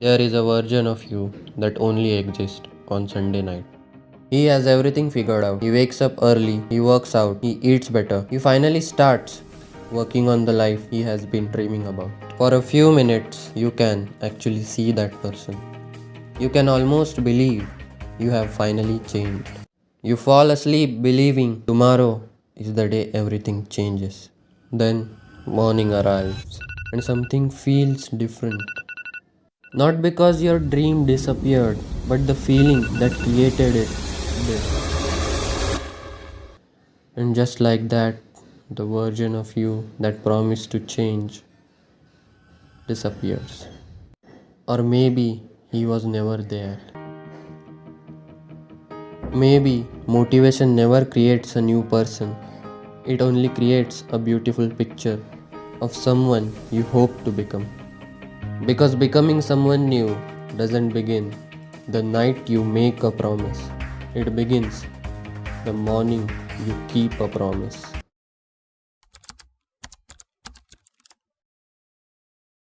There is a version of you that only exists on Sunday night. He has everything figured out. He wakes up early, he works out, he eats better. He finally starts working on the life he has been dreaming about. For a few minutes, you can actually see that person. You can almost believe you have finally changed. You fall asleep believing tomorrow is the day everything changes. Then morning arrives and something feels different. Not because your dream disappeared, but the feeling that created it did. And just like that, the version of you that promised to change disappears. Or maybe he was never there. Maybe motivation never creates a new person, it only creates a beautiful picture of someone you hope to become. Because becoming someone new doesn't begin the night you make a promise, it begins the morning you keep a promise.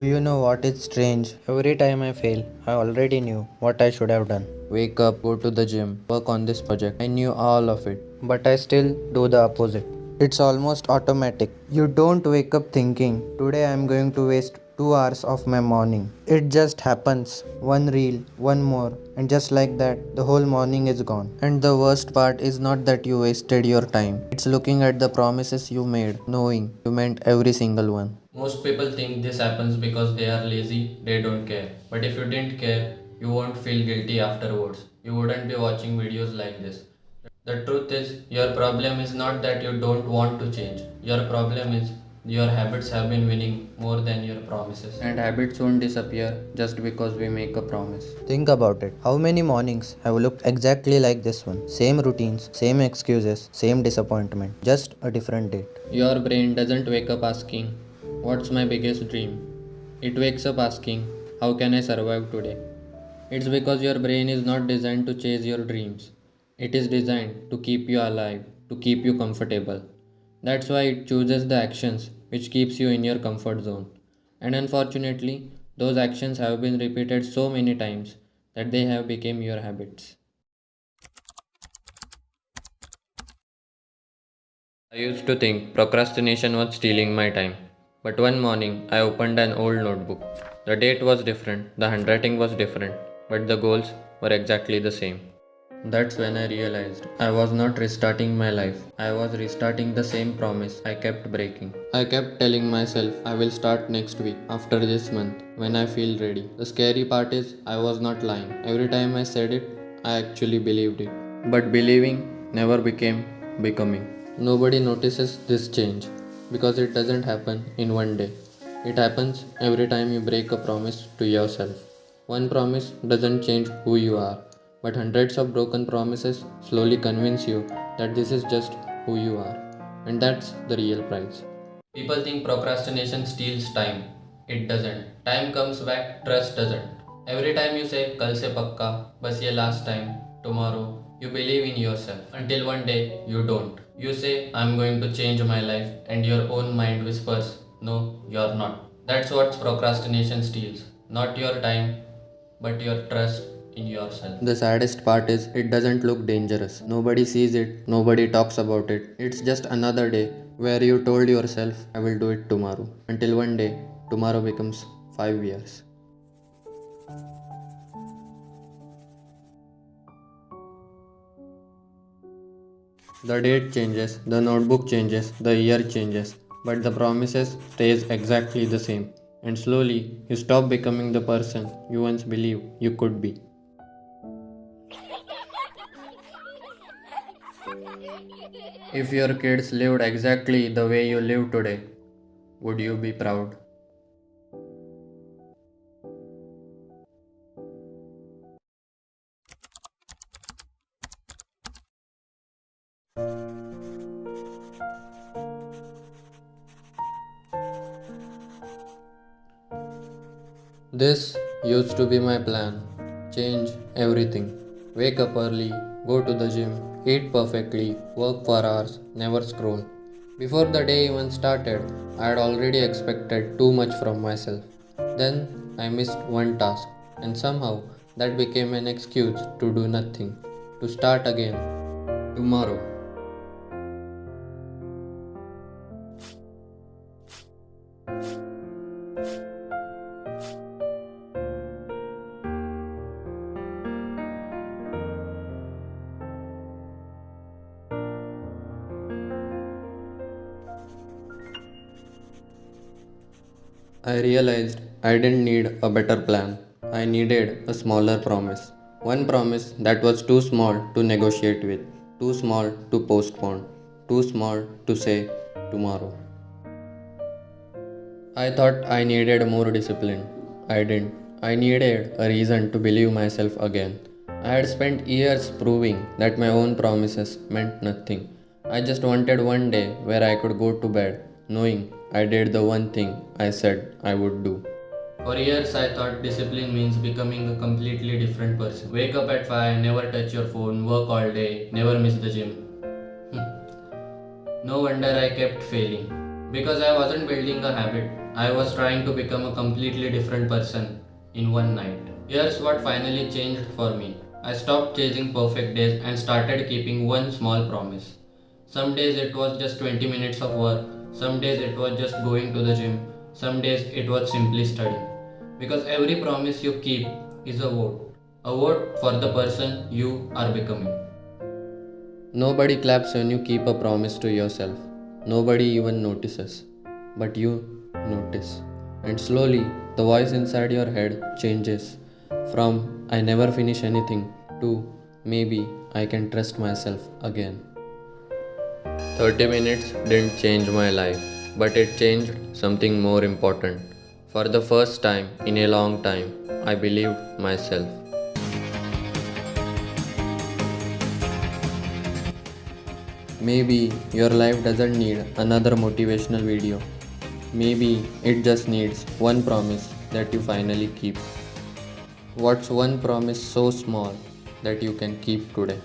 You know what is strange? Every time I fail, I already knew what I should have done. Wake up, go to the gym, work on this project. I knew all of it. But I still do the opposite. It's almost automatic. You don't wake up thinking, today I'm going to waste 2 hours of my morning. It just happens. One reel, one more, and just like that, the whole morning is gone. And the worst part is not that you wasted your time, it's looking at the promises you made, knowing you meant every single one. Most people think this happens because they are lazy, they don't care. But if you didn't care, you won't feel guilty afterwards. You wouldn't be watching videos like this. The truth is, your problem is not that you don't want to change. Your problem is your habits have been winning more than your promises. And habits won't disappear just because we make a promise. Think about it. How many mornings have looked exactly like this one? Same routines, same excuses, same disappointment, just a different date. Your brain doesn't wake up asking, what's my biggest dream? It wakes up asking, how can I survive today? It's because your brain is not designed to chase your dreams. It is designed to keep you alive, to keep you comfortable. That's why it chooses the actions which keeps you in your comfort zone. And unfortunately, those actions have been repeated so many times that they have become your habits. I used to think procrastination was stealing my time. But one morning, I opened an old notebook. The date was different, the handwriting was different, but the goals were exactly the same. That's when I realized I was not restarting my life. I was restarting the same promise I kept breaking. I kept telling myself I will start next week, after this month, when I feel ready. The scary part is I was not lying. Every time I said it, I actually believed it. But believing never became becoming. Nobody notices this change because it doesn't happen in one day. It happens every time you break a promise to yourself. One promise doesn't change who you are, but hundreds of broken promises slowly convince you that this is just who you are. And that's the real price. People think procrastination steals time. It doesn't. Time comes back, trust doesn't. Every time you say, Kal se pakka, bas ye last time, tomorrow, you believe in yourself. Until one day, you don't. You say, I'm going to change my life, and your own mind whispers, no, you're not. That's what procrastination steals. Not your time, but your trust in yourself. The saddest part is it doesn't look dangerous. Nobody sees it, nobody talks about it. It's just another day where you told yourself, I will do it tomorrow. Until one day, tomorrow becomes 5 years. The date changes, the notebook changes, the year changes, but the promises stays exactly the same. And slowly, you stop becoming the person you once believed you could be. If your kids lived exactly the way you live today, would you be proud? This used to be my plan. Change everything. Wake up early, go to the gym, eat perfectly, work for hours, never scroll. Before the day even started, I had already expected too much from myself. Then I missed one task. And somehow that became an excuse to do nothing, to start again tomorrow. I realized I didn't need a better plan. I needed a smaller promise. One promise that was too small to negotiate with, too small to postpone, too small to say tomorrow. I thought I needed more discipline. I didn't. I needed a reason to believe myself again. I had spent years proving that my own promises meant nothing. I just wanted one day where I could go to bed knowing I did the one thing I said I would do. For years, I thought discipline means becoming a completely different person. Wake up at 5, never touch your phone, work all day, never miss the gym. No wonder I kept failing. Because I wasn't building a habit, I was trying to become a completely different person in one night. Here's what finally changed for me. I stopped chasing perfect days and started keeping one small promise. Some days it was just 20 minutes of work, some days it was just going to the gym, some days it was simply studying. Because every promise you keep is a vote for the person you are becoming. Nobody claps when you keep a promise to yourself. Nobody even notices. But you notice. And slowly, the voice inside your head changes from I never finish anything to maybe I can trust myself again. 30 minutes didn't change my life, but it changed something more important. For the first time in a long time, I believed myself. Maybe your life doesn't need another motivational video. Maybe it just needs one promise that you finally keep. What's one promise so small that you can keep today?